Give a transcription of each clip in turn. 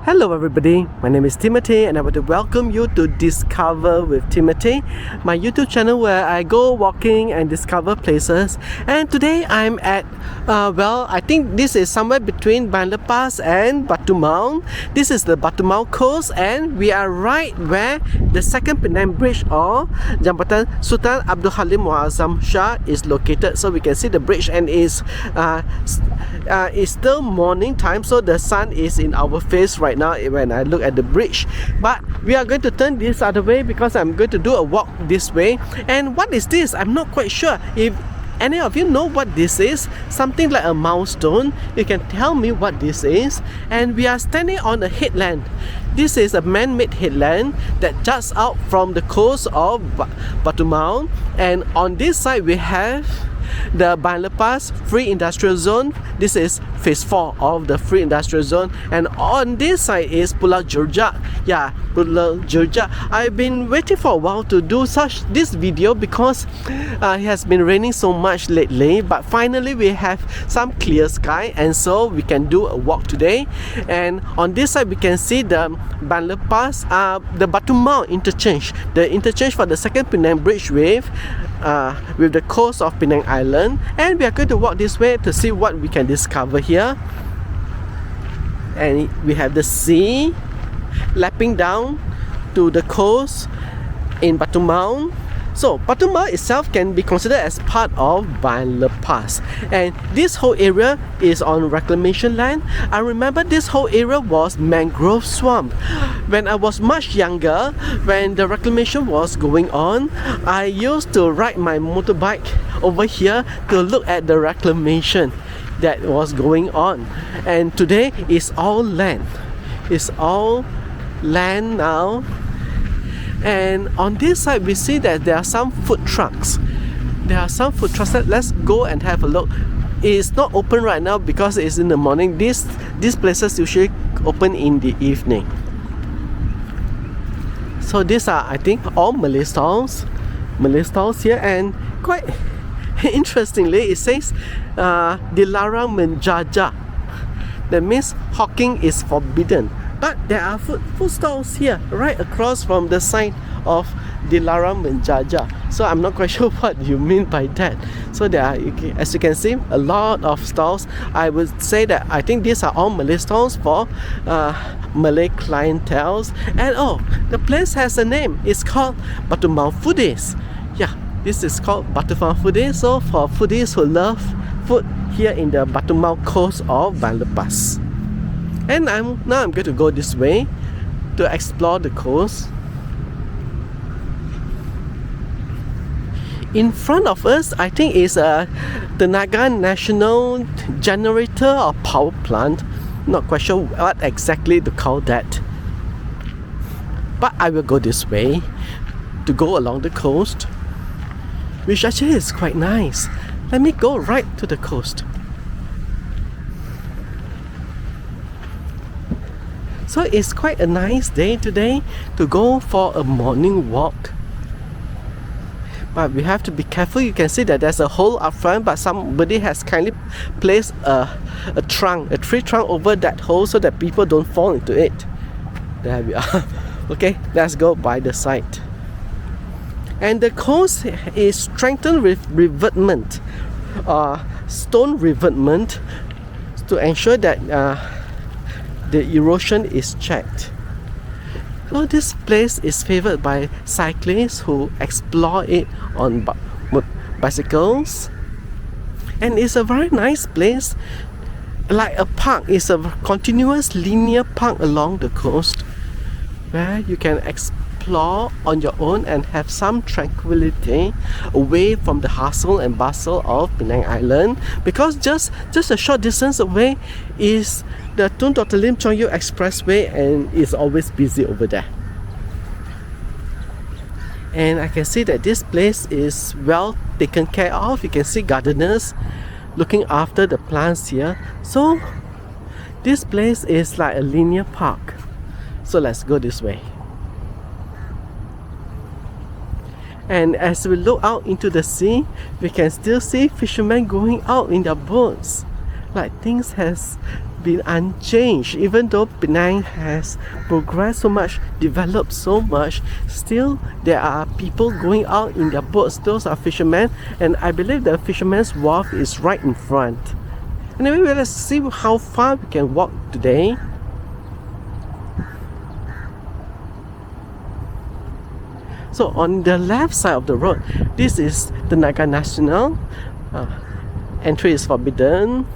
Hello everybody, my name is Timothy and I want to welcome you to Discover with Timothy, my YouTube channel where I go walking and discover places. And today I'm at, I think this is somewhere between Ban Lepas and Batu Maung. This is the Batu Maung coast and we are right where the Second Penang Bridge or Jambatan Sultan Abdul Halim Muazzam Shah is located. So we can see the bridge and it's still morning time, so the sun is in our face right now when I look at the bridge. But we are going to turn this other way because I'm going to do a walk this way. And what is this? I'm not quite sure. If any of you know what this is, something like a milestone, you can tell me what this is. And we are standing on a headland. This is a man-made headland that juts out from the coast of Batu Maung. And on this side we have the Ban Lepas Free Industrial Zone. This is phase 4 of the Free Industrial Zone, and on this side is Pulau Jerjak. Yeah, Pulau Jerjak. I've been waiting for a while to do this video because it has been raining so much lately, but finally we have some clear sky and so we can do a walk today. And on this side we can see the Ban Lepas, the Batu Maung interchange, the interchange for the Second Penang Bridge with the coast of Penang Island. And we are going to walk this way to see what we can discover here. And we have the sea lapping down to the coast in Batu Maung. So Batu Maung itself can be considered as part of Ban Lepas, and this whole area is on reclamation land. I remember this whole area was mangrove swamp. When I was much younger, when the reclamation was going on, I used to ride my motorbike over here to look at the reclamation that was going on. And today is all land. It's all land now. And on this side we see that there are some food trucks. Let's go and have a look. It's not open right now because it's in the morning. These places usually open in the evening. So these are, I think, all Malay stalls here. And quite interestingly, it says dilarang menjajah. That means hawking is forbidden. But there are food stalls here right across from the sign of dilarang menjajah. So I'm not quite sure what you mean by that. So there are, as you can see, a lot of stalls. I would say that I think these are all Malay stalls for Malay clienteles. And oh, the place has a name. It's called Batu Maung Foodies. Yeah, this is called Batu Maung Foodies. So for foodies who love food here in the Batu Maung coast of Ban Lepas. And now I'm going to go this way to explore the coast. In front of us, I think is the Naga National Generator or Power Plant. Not quite sure what exactly to call that. But I will go this way to go along the coast, which actually is quite nice. Let me go right to the coast. So it's quite a nice day today to go for a morning walk. But we have to be careful. You can see that there's a hole up front, but somebody has kindly placed a tree trunk over that hole so that people don't fall into it. There we are. Okay, let's go by the side. And the coast is strengthened with revetment, stone revetment, to ensure that the erosion is checked. So this place is favored by cyclists who explore it on bicycles. And it's a very nice place, like a park. It's a continuous linear park along the coast where you can explore on your own and have some tranquility away from the hustle and bustle of Penang Island, because just a short distance away is the Tun Dr. Lim Chong Yu Expressway, and it's always busy over there. And I can see that this place is well taken care of. You can see gardeners looking after the plants here. So this place is like a linear park. So let's go this way. And as we look out into the sea, we can still see fishermen going out in their boats. Like things has been unchanged. Even though Penang has progressed so much, developed so much, still there are people going out in their boats. Those are fishermen, and I believe the fisherman's wharf is right in front. Anyway, let's see how far we can walk today. So on the left side of the road, this is the Naga National. Entry is forbidden.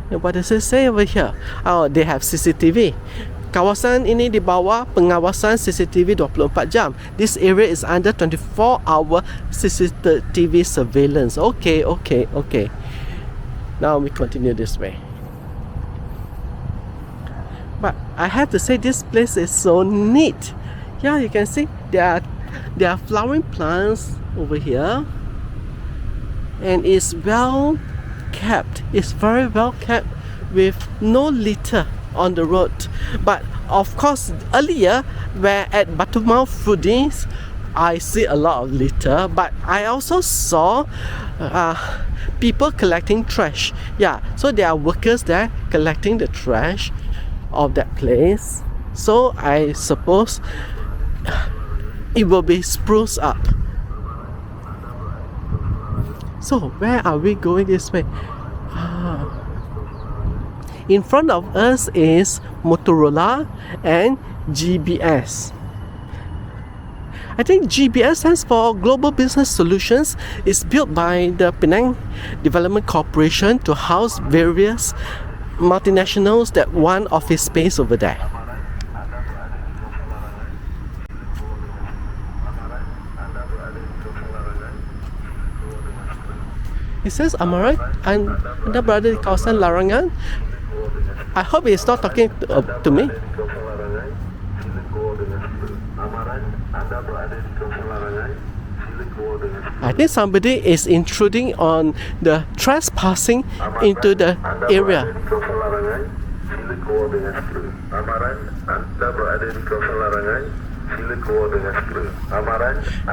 And what does it say over here? Oh, they have CCTV. Kawasan ini di bawah pengawasan CCTV 24 jam. This area is under 24-hour CCTV surveillance. Okay. Now we continue this way. But I have to say, this place is so neat. Yeah, you can see there are flowering plants over here, and it's well kept. It's very well kept with no litter on the road. But of course, earlier where at Batu Maung Foodies, I see a lot of litter, but I also saw people collecting trash. Yeah, so there are workers there collecting the trash of that place. So I suppose it will be spruced up. So where are we going this way? In front of us is Motorola and GBS. I think GBS stands for Global Business Solutions. It's built by the Penang Development Corporation to house various multinationals that want office space over there. It says Amaran and Anda berada di kawasan larangan. I hope it's not talking to me. I think somebody is intruding on the trespassing into the area.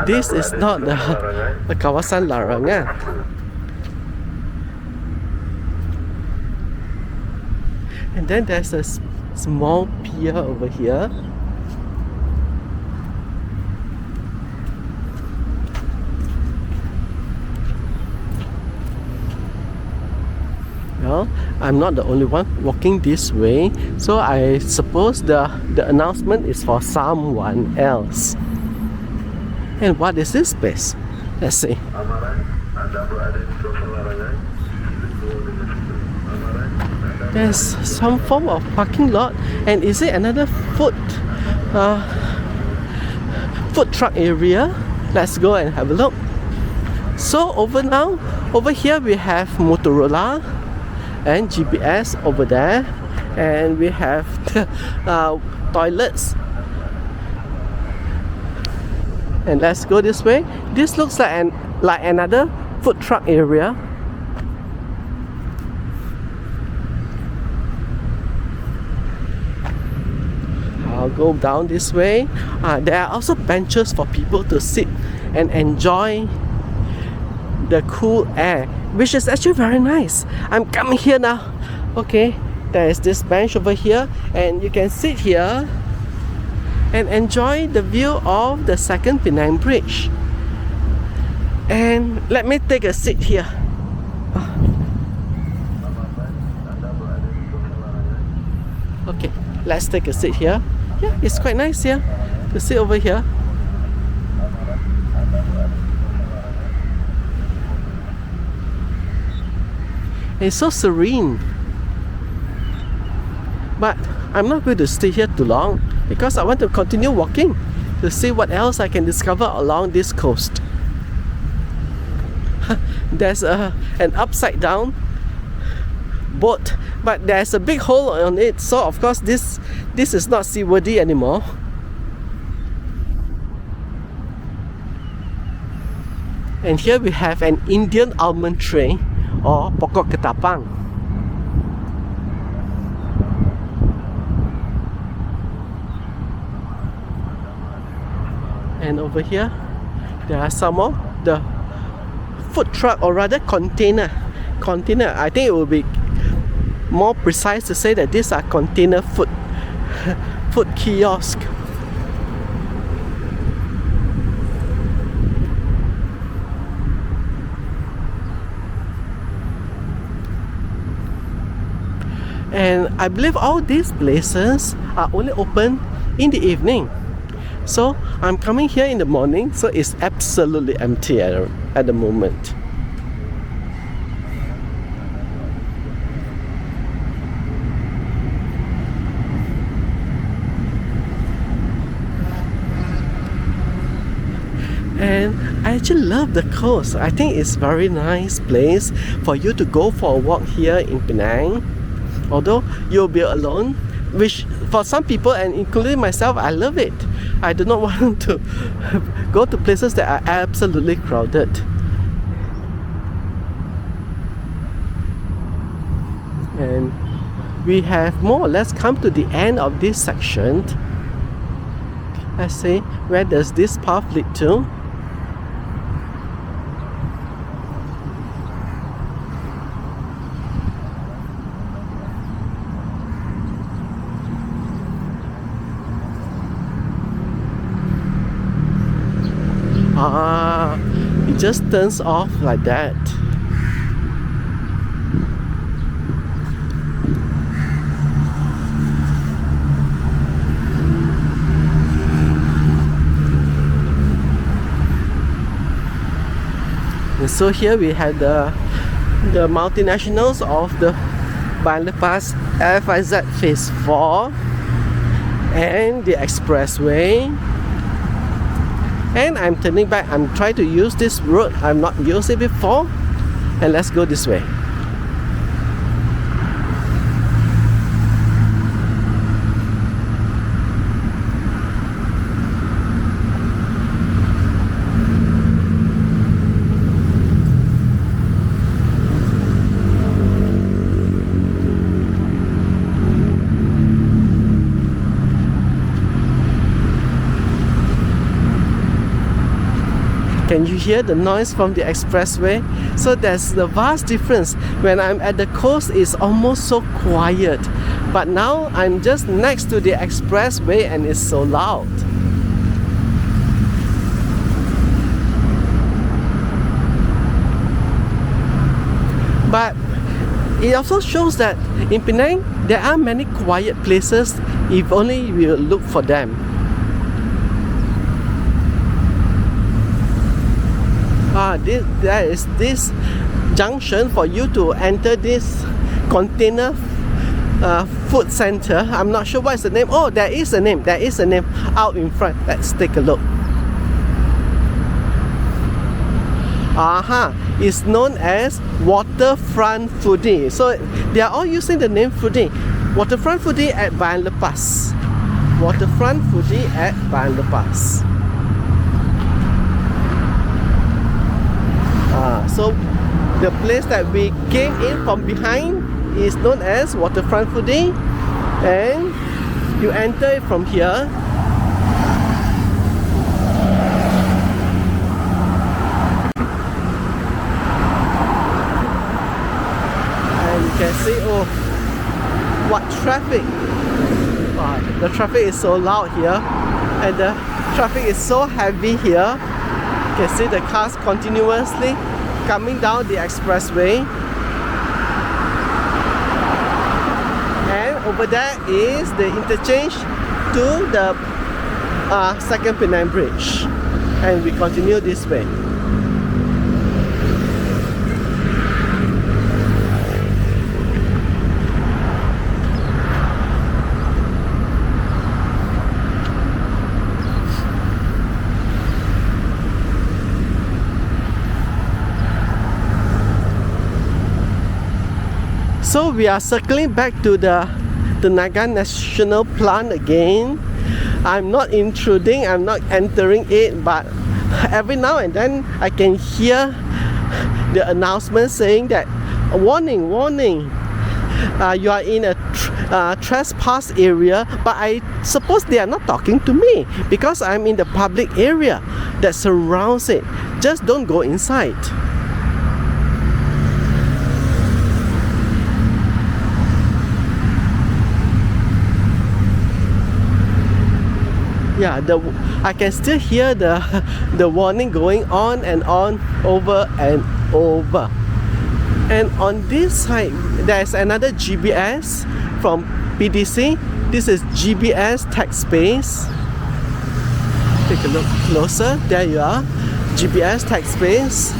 This is not the kawasan larangan. And then there's a small pier over here. Well, I'm not the only one walking this way, so I suppose the announcement is for someone else. And what is this place? Let's see. There's some form of parking lot, and is it another food truck area? Let's go and have a look. So over here we have Motorola and GBS over there, and we have the toilets. And let's go this way. This looks like another food truck area. I'll go down this way. There are also benches for people to sit and enjoy the cool air, which is actually very nice. I'm coming here now. Okay, there is this bench over here, and you can sit here and enjoy the view of the Second Penang Bridge. And let me take a seat here. Okay, let's take a seat here. Yeah, it's quite nice here to sit over here. It's so serene. But I'm not going to stay here too long because I want to continue walking to see what else I can discover along this coast. There's an upside down boat, but there's a big hole on it, so of course this is not seaworthy anymore. And here we have an Indian almond tree, or pokok ketapang. And over here there are some more the food truck, or rather container. I think it will be more precise to say that these are container food food kiosk. And I believe all these places are only open in the evening. So I'm coming here in the morning, so it's absolutely empty at the moment. And I actually love the coast. I think it's a very nice place for you to go for a walk here in Penang. Although you'll be alone, which for some people and including myself, I love it. I do not want to go to places that are absolutely crowded. And we have more or less come to the end of this section. Let's see, where does this path lead to? It just turns off like that. And so here we have the multinationals of the Bypass FIZ Phase 4 and the expressway. And I'm turning back. I'm trying to use this road. I've not used it before. And let's go this way. Can you hear the noise from the expressway? So there's the vast difference. When I'm at the coast, it's almost so quiet. But now I'm just next to the expressway and it's so loud. But it also shows that in Penang, there are many quiet places if only we look for them. There is this junction for you to enter this container food center. I'm not sure what's the name. Oh, there is a name. There is a name out in front. Let's take a look. It's known as Waterfront Foodie. So they are all using the name Foodie. Waterfront Foodie at Bayan Lepas. Waterfront Foodie at Bayan Lepas. So the place that we came in from behind is known as Waterfront Foodie, and you enter it from here. And you can see, oh, what traffic! The traffic is so loud here, and the traffic is so heavy here. You can see the cars continuously coming down the expressway, and over there is the interchange to the Second Penang Bridge, and we continue this way. So we are circling back to the Naga National Plant again. I'm not intruding, I'm not entering it, but every now and then I can hear the announcement saying that warning, warning, you are in a trespass area. But I suppose they are not talking to me because I'm in the public area that surrounds it. Just don't go inside. Yeah, I can still hear the warning going on and on, over and over. And on this side, there's another GBS from PDC. This is GBS Tech Space. Take a look closer. There you are, GBS Tech Space.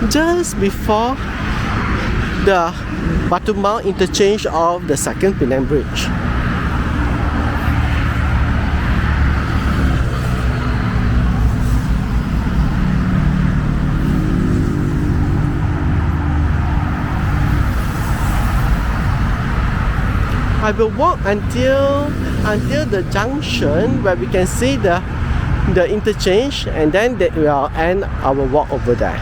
Just before the Batu Maung interchange of the Second Penang Bridge. I will walk until the junction where we can see the interchange, and then we will end our walk over there.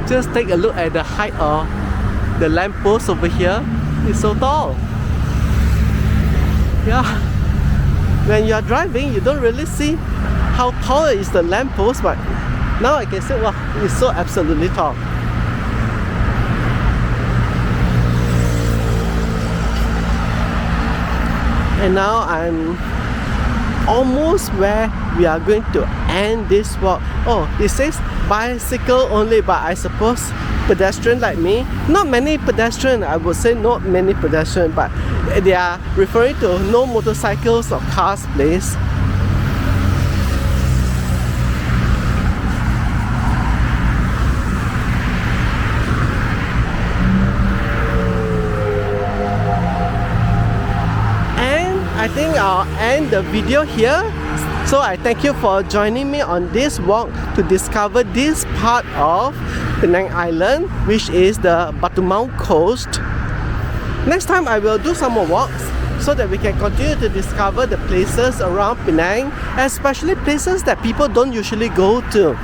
Just take a look at the height of the lamppost over here. It's so tall. Yeah. When you are driving, you don't really see how tall is the lamppost, but now I can say, wow, it's so absolutely tall. And now I'm almost where we are going to end this walk. Oh, it says bicycle only, but I suppose pedestrian like me, not many pedestrian, I would say not many pedestrian, but they are referring to no motorcycles or cars place. I think I'll end the video here. So I thank you for joining me on this walk to discover this part of Penang Island, which is the Batu Maung coast. Next time I will do some more walks so that we can continue to discover the places around Penang, especially places that people don't usually go to.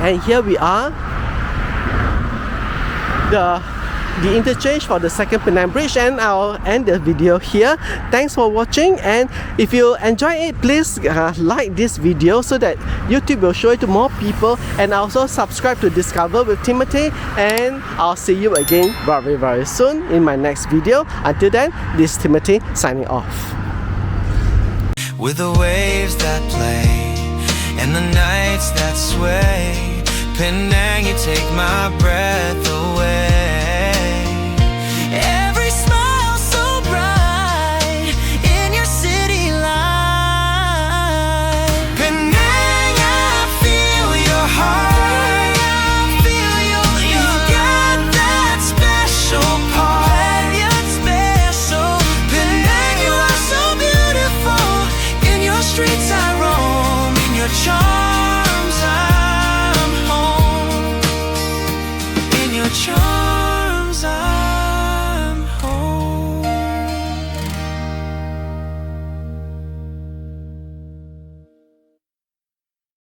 And here we are, the interchange for the Second Penang Bridge, and I'll end the video here. Thanks for watching, and if you enjoy it, please like this video so that YouTube will show it to more people, and also subscribe to Discover with Timothy, and I'll see you again very soon in my next video. Until then, this is Timothy signing off. With the waves that play and the nights that sway, Penang, you take my breath away. Every smile so bright in your city light. Penang, I feel your heart. You got that special part. It's special. Penang, you are so beautiful. In your streets I roam. In your charms I'm home. In your charms